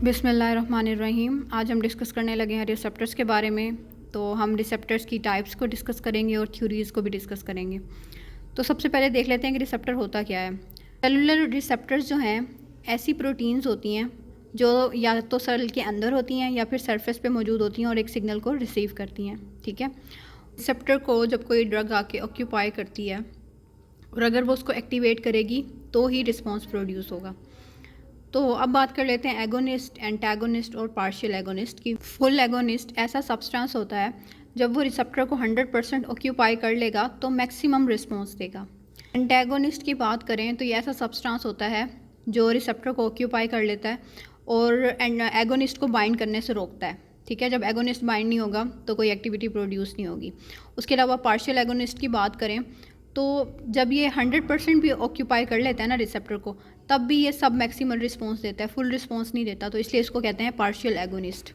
बिस्मिल्लाहिर्रहमानिर्रहीम। आज हम डिस्कस करने लगे हैं रिसेप्टर्स के बारे में। तो हम रिसेप्टर्स की टाइप्स को डिस्कस करेंगे और थ्योरीज़ को भी डिस्कस करेंगे। तो सबसे पहले देख लेते हैं कि रिसेप्टर होता क्या है। सेलुलर रिसेप्टर्स जो हैं ऐसी प्रोटीन्स होती हैं जो या तो सेल के अंदर होती हैं या फिर सरफेस पे मौजूद होती हैं और एक सिग्नल को रिसीव करती हैं। ठीक है, रिसेप्टर को जब कोई ड्रग आके ऑक्यूपाई करती है और अगर वो उसको एक्टिवेट करेगी तो ही रिस्पॉन्स प्रोड्यूस होगा। तो अब बात कर लेते हैं एगोनिस्ट, एंटागोनिस्ट और पार्शियल एगोनिस्ट की। फुल एगोनिस्ट ऐसा सब्सटेंस होता है जब वो रिसेप्टर को 100% ऑक्यूपाई कर लेगा तो मैक्सिमम रिस्पॉन्स देगा। एंटागोनिस्ट की बात करें तो ये ऐसा सब्सटेंस होता है जो रिसेप्टर को ऑक्यूपाई कर लेता है और एगोनिस्ट को बाइंड करने से रोकता है। ठीक है, जब एगोनिस्ट बाइंड नहीं होगा तो कोई एक्टिविटी प्रोड्यूस नहीं होगी। उसके अलावा पार्शियल एगोनिस्ट की बात करें तो जब ये 100% भी ऑक्यूपाई कर लेता है ना रिसेप्टर को, तब भी ये सब मैक्सिमल रिस्पॉन्स देता है, फुल रिस्पॉन्स नहीं देता। तो इसलिए इसको कहते हैं partial agonist.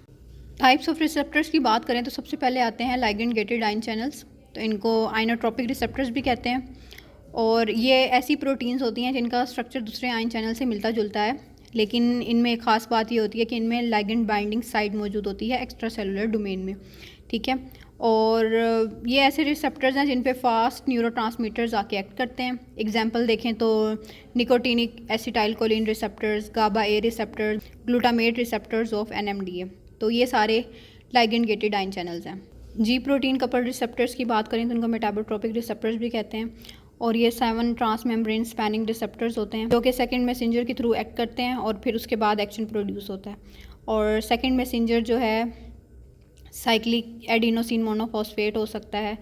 Types of receptors की बात करें तो सबसे पहले आते हैं लाइगेंड गेटेड आयन चैनल्स। तो इनको आइनोट्रोपिक रिसेप्टर्स भी कहते हैं और ये ऐसी प्रोटीन्स होती हैं जिनका स्ट्रक्चर दूसरे आयन चैनल से मिलता जुलता है, लेकिन इनमें एक ख़ास बात ये होती है कि इनमें लाइगेंड बाइंडिंग साइट मौजूद होती है एक्स्ट्रा सेलुलर डोमेन में। ठीक है, और ये ऐसे रिसेप्टर्स हैं जिन पे फास्ट न्यूरोट्रांसमीटर्स आके एक्ट करते हैं। एग्जांपल देखें तो nicotinic acetylcholine receptors, GABA A receptors, glutamate receptors of NMDA। तो ये सारे लाइगेंड गेटेड आयन चैनल्स हैं। जी प्रोटीन कपल्ड रिसेप्टर्स की बात करें तो उनको मेटाबोट्रोपिक रिसेप्टर्स भी कहते हैं और ये 7 ट्रांसमेम्ब्रेन स्पैनिंग रिसेप्टर्स होते हैं जो कि सेकंड मैसेंजर के थ्रू एक्ट करते हैं और फिर उसके बाद एक्शन प्रोड्यूस होता है। और सेकंड मैसेंजर जो है साइक्लिक एडिनोसिन मोनोफॉस्फेट हो सकता है,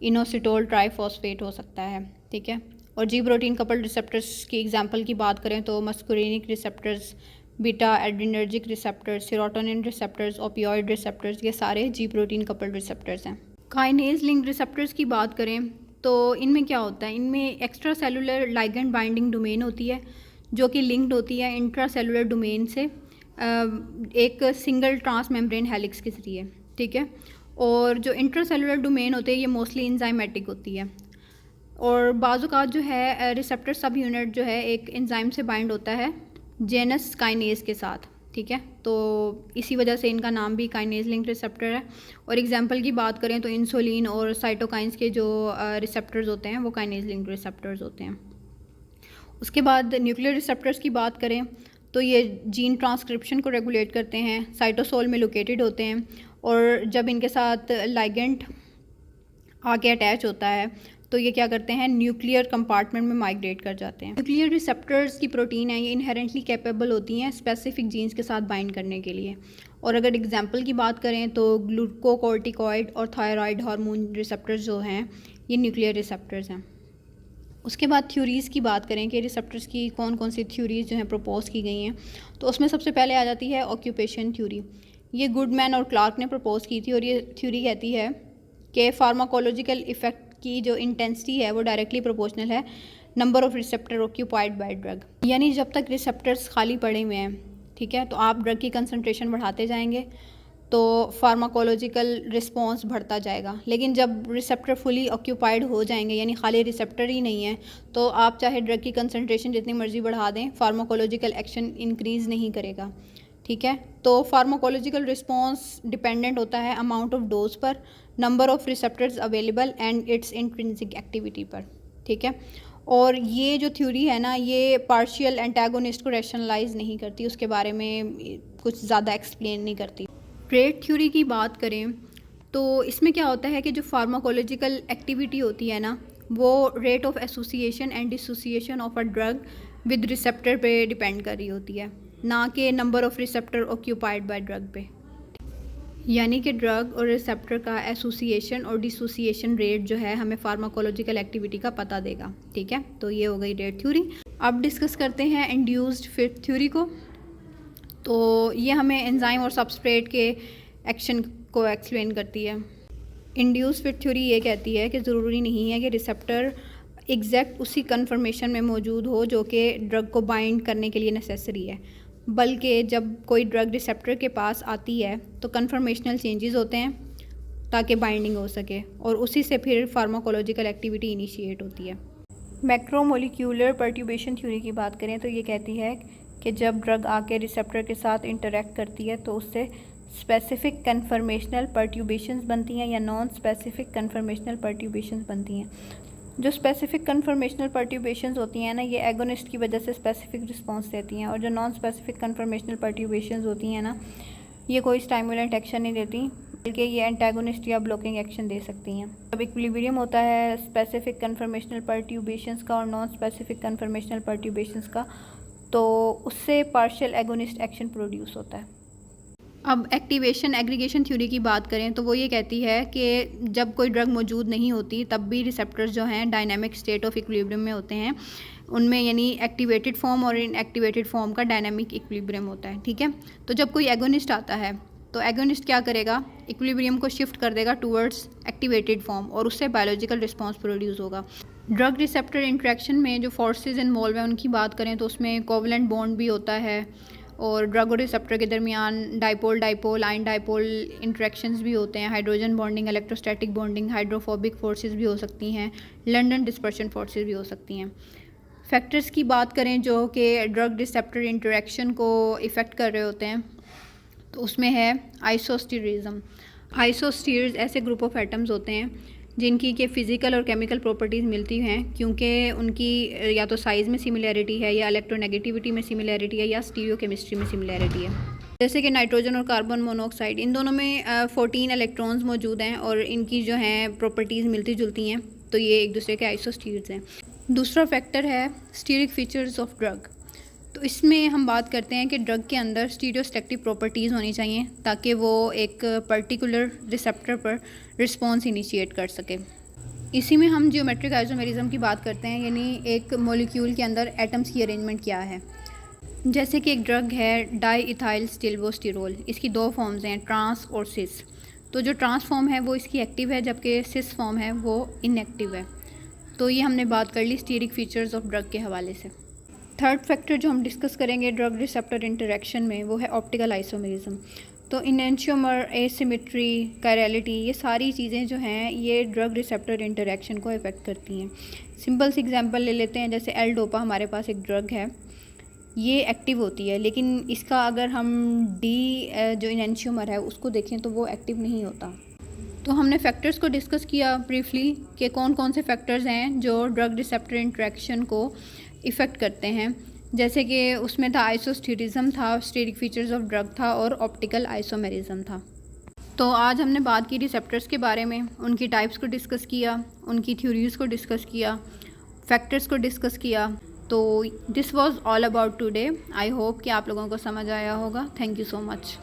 इनोसिटोल ट्राइफॉस्फेट हो सकता है। ठीक है, और जी प्रोटीन कपल्ड रिसेप्टर्स की एग्जांपल की बात करें तो muscarinic receptors, beta adrenergic receptors, serotonin receptors, opioid receptors, ये सारे जी प्रोटीन कपल्ड रिसेप्टर्स हैं। काइनेज लिंक रिसेप्टर्स की बात करें तो इनमें क्या होता है, इनमें extracellular ligand binding domain होती है जो कि लिंक्ड होती है इंट्रा सेलुलर डोमेन से एक सिंगल ट्रांसमेम्ब्रेन हेलिक्स के जरिए। ठीक है, और जो इंट्रासेलुलर डोमेन होते हैं ये मोस्टली एंजाइमेटिक होती है और बाज़-औक़ात जो है रिसेप्टर सब यूनिट जो है एक एंजाइम से बाइंड होता है जेनस काइनेज के साथ। ठीक है, तो इसी वजह से इनका नाम भी काइनेज लिंक रिसेप्टर है। और एग्जांपल की बात करें तो इंसुलिन और साइटोकाइंस के जो रिसेप्टर्स होते हैं वो काइनेज लिंक रिसेप्टर्स होते हैं। उसके बाद न्यूक्लियर रिसेप्टर्स की बात करें तो ये जीन ट्रांसक्रिप्शन को रेगुलेट करते हैं, साइटोसोल में लोकेटेड होते हैं और जब इनके साथ लाइगेंड आके अटैच होता है तो ये क्या करते हैं, न्यूक्लियर कंपार्टमेंट में माइग्रेट कर जाते हैं। न्यूक्लियर रिसेप्टर्स की प्रोटीन है ये इनहेरेंटली कैपेबल होती हैं स्पेसिफिक जीन्स के साथ बाइंड करने के लिए। और अगर एग्जांपल की बात करें तो ग्लूकोकॉर्टिकॉइड और थायराइड हार्मोन रिसेप्टर्स जो हैं ये न्यूक्लियर रिसेप्टर्स हैं। उसके बाद थ्योरीज़ की बात करें कि रिसेप्टर्स की कौन कौन सी थ्योरीज़ जो हैं प्रपोज की गई हैं, तो उसमें सबसे पहले आ जाती है ऑक्यूपेशन थ्योरी। ये गुडमैन और क्लार्क ने प्रपोज की थी और ये थ्योरी कहती है कि फार्माकोलॉजिकल इफ़ेक्ट की जो इंटेंसिटी है वो डायरेक्टली प्रोपोर्शनल है number of receptor occupied by drug. यानी जब तक रिसेप्टर्स खाली पड़े हुए हैं, ठीक है, तो आप ड्रग की कंसनट्रेशन बढ़ाते जाएंगे तो फार्माकोलॉजिकल रिस्पॉन्स बढ़ता जाएगा। लेकिन जब रिसेप्टर फुली ऑक्यूपाइड हो जाएंगे यानी खाली रिसेप्टर ही नहीं है तो आप चाहे ड्रग की कंसनट्रेशन जितनी मर्जी बढ़ा दें, फार्माकोलॉजिकल एक्शन इंक्रीज़ नहीं करेगा। ठीक है, तो फार्माकोलॉजिकल रिस्पॉन्स डिपेंडेंट होता है अमाउंट ऑफ डोज पर, number of receptors available and it's intrinsic activity पर। ठीक है, और ये जो थ्योरी है ना ये पार्शियल एंटागोनिस्ट को रैशनलाइज नहीं करती, उसके बारे में कुछ ज़्यादा एक्सप्लेन नहीं करती। रेट थ्योरी की बात करें तो इसमें क्या होता है कि जो फार्माकोलॉजिकल एक्टिविटी होती है ना वो rate of association and dissociation of a drug with receptor पे डिपेंड कर रही होती है, ना कि number of receptor occupied by drug पे। यानी कि ड्रग और रिसेप्टर का एसोसिएशन और डिसोसिएशन रेट जो है हमें फार्माकोलॉजिकल एक्टिविटी का पता देगा। ठीक है, तो ये हो गई रेट थ्योरी। अब डिस्कस करते हैं इंड्यूस्ड फिट थ्योरी को। तो ये हमें एंजाइम और सबस्ट्रेट के एक्शन को एक्सप्लेन करती है। इंड्यूस फिट थ्योरी ये कहती है कि ज़रूरी नहीं है कि रिसेप्टर एग्जैक्ट उसी कन्फर्मेशन में मौजूद हो जो कि ड्रग को बाइंड करने के लिए नेसेसरी है, बल्कि जब कोई ड्रग रिसेप्टर के पास आती है तो कन्फर्मेशनल चेंजेस होते हैं ताकि बाइंडिंग हो सके और उसी से फिर फार्माकोलॉजिकल एक्टिविटी इनिशिएट होती है। मैक्रोमोलिक्यूलर पर्ट्यूबेशन थ्योरी की बात करें तो ये कहती है कि जब ड्रग आके रिसेप्टर के साथ इंटरेक्ट करती है तो उससे स्पेसिफिक कन्फर्मेशनल पर्ट्यूबेशंस बनती हैं या नॉन स्पेसिफिक कन्फर्मेशनल पर्ट्यूबेशंस बनती हैं। जो स्पेसिफिक कन्फर्मेशनल पर्ट्यूबेशंस होती हैं ना, ये एगोनिस्ट की वजह से स्पेसिफिक रिस्पॉन्स देती हैं, और जो नॉन स्पेसिफिक कन्फर्मेशनल पर्ट्यूबेशंस होती हैं ना, ये कोई स्टाइमुलेंट एक्शन नहीं देती, बल्कि ये एंटागोनिस्ट या ब्लॉकिंग एक्शन दे सकती हैं। जब इक्विलिब्रियम होता है स्पेसिफिक कन्फर्मेशनल पर्ट्यूबेशंस का और नॉन स्पेसिफिक कन्फर्मेशनल पर्ट्यूबेशंस का, तो उससे पार्शियल एगोनिस्ट एक्शन प्रोड्यूस होता है। अब एक्टिवेशन एग्रीगेशन थ्योरी की बात करें तो वो ये कहती है कि जब कोई ड्रग मौजूद नहीं होती तब भी रिसेप्टर्स जो हैं डायनामिक स्टेट ऑफ इक्विलिब्रियम में होते हैं, उनमें यानी एक्टिवेटेड फॉर्म और इनएक्टिवेटेड फॉर्म का डायनामिक इक्विलिब्रियम होता है। ठीक है, तो जब कोई एगोनिस्ट आता है तो एगोनिस्ट क्या करेगा, इक्विलिब्रियम को शिफ्ट कर देगा टूवर्ड्स एक्टिवेटेड फॉर्म और उससे बायोलॉजिकल रिस्पॉन्स प्रोड्यूस होगा। ड्रग रिसेप्टर इंट्रैक्शन में जो फोर्सेज इन्वॉल्व हैं उनकी बात करें तो उसमें कोवलेंट बॉन्ड भी होता है, और ड्रग और रिसेप्टर के दरमियान dipole dipole ion dipole interactions भी होते हैं, hydrogen bonding, electrostatic bonding, hydrophobic forces भी हो सकती हैं, लंडन डिस्पर्शन फोर्सेस भी हो सकती हैं। फैक्टर्स की बात करें जो कि ड्रग रिसेप्टर इंटरेक्शन को इफ़ेक्ट कर रहे होते हैं, तो उसमें है आइसोस्टीरिज्म। आइसोस्टीर्स ऐसे ग्रुप ऑफ एटम्स होते हैं जिनकी के फ़िज़िकल और केमिकल प्रॉपर्टीज़ मिलती हैं, क्योंकि उनकी या तो साइज़ में सिमिलैरिटी है, या इलेक्ट्रोनेगेटिविटी में सिमिलैरिटी है, या स्टीरियोकेमिस्ट्री में सिमिलैरिटी है। जैसे कि नाइट्रोजन और कार्बन मोनोऑक्साइड, इन दोनों में 14 इलेक्ट्रॉन्स मौजूद हैं और इनकी जो हैं प्रॉपर्टीज़ मिलती जुलती हैं, तो ये एक दूसरे के आइसोस्टीर्स हैं। दूसरा फैक्टर है स्टीरिक फीचर्स ऑफ ड्रग। तो इसमें हम बात करते हैं कि ड्रग के अंदर स्टीरियोस्टेटिक प्रॉपर्टीज़ होनी चाहिए ताकि वो एक पर्टिकुलर रिसेप्टर पर रिस्पॉन्स इनिशिएट कर सके। इसी में हम जियोमेट्रिक आइसोमेरिज्म की बात करते हैं, यानी एक मॉलिक्यूल के अंदर एटम्स की अरेंजमेंट क्या है। जैसे कि एक ड्रग है डाई इथाइल स्टिल्वोस्टिरोल, इसकी दो फॉर्म्स हैं, ट्रांस और सिस। तो जो ट्रांस फॉर्म है वो इसकी एक्टिव है, जबकि सिस फॉर्म है वो इनएक्टिव है। तो ये हमने बात कर ली स्टीरिक फीचर्स ऑफ ड्रग के हवाले से। थर्ड फैक्टर जो हम डिस्कस करेंगे ड्रग रिसेप्टर इंटरेक्शन में, वो है ऑप्टिकल आइसोमेरिज्म। तो इनेंशियोमर, एसिमेट्री, कायरलिटी, ये सारी चीज़ें जो हैं ये ड्रग रिसेप्टर इंटरेक्शन को इफ़ेक्ट करती हैं। सिंपल सी एग्जांपल ले लेते हैं, जैसे एल डोपा हमारे पास एक ड्रग है, ये एक्टिव होती है, लेकिन इसका अगर हम डी जो इनेंशियोमर है उसको देखें तो वो एक्टिव नहीं होता। तो हमने फैक्टर्स को डिस्कस किया ब्रीफली कि कौन कौन से फैक्टर्स हैं जो ड्रग रिसेप्टर इंटरेक्शन को इफ़ेक्ट करते हैं। जैसे कि उसमें था आइसोस्टीरिज्म था, स्टीरिक फीचर्स ऑफ ड्रग था, और ऑप्टिकल आइसोमेरिज्म था। तो आज हमने बात की रिसेप्टर्स के बारे में, उनकी टाइप्स को डिस्कस किया, उनकी थ्योरीज़ को डिस्कस किया, फैक्टर्स को डिस्कस किया। तो this was all about today. I hope कि आप लोगों को समझ आया होगा। Thank you so much.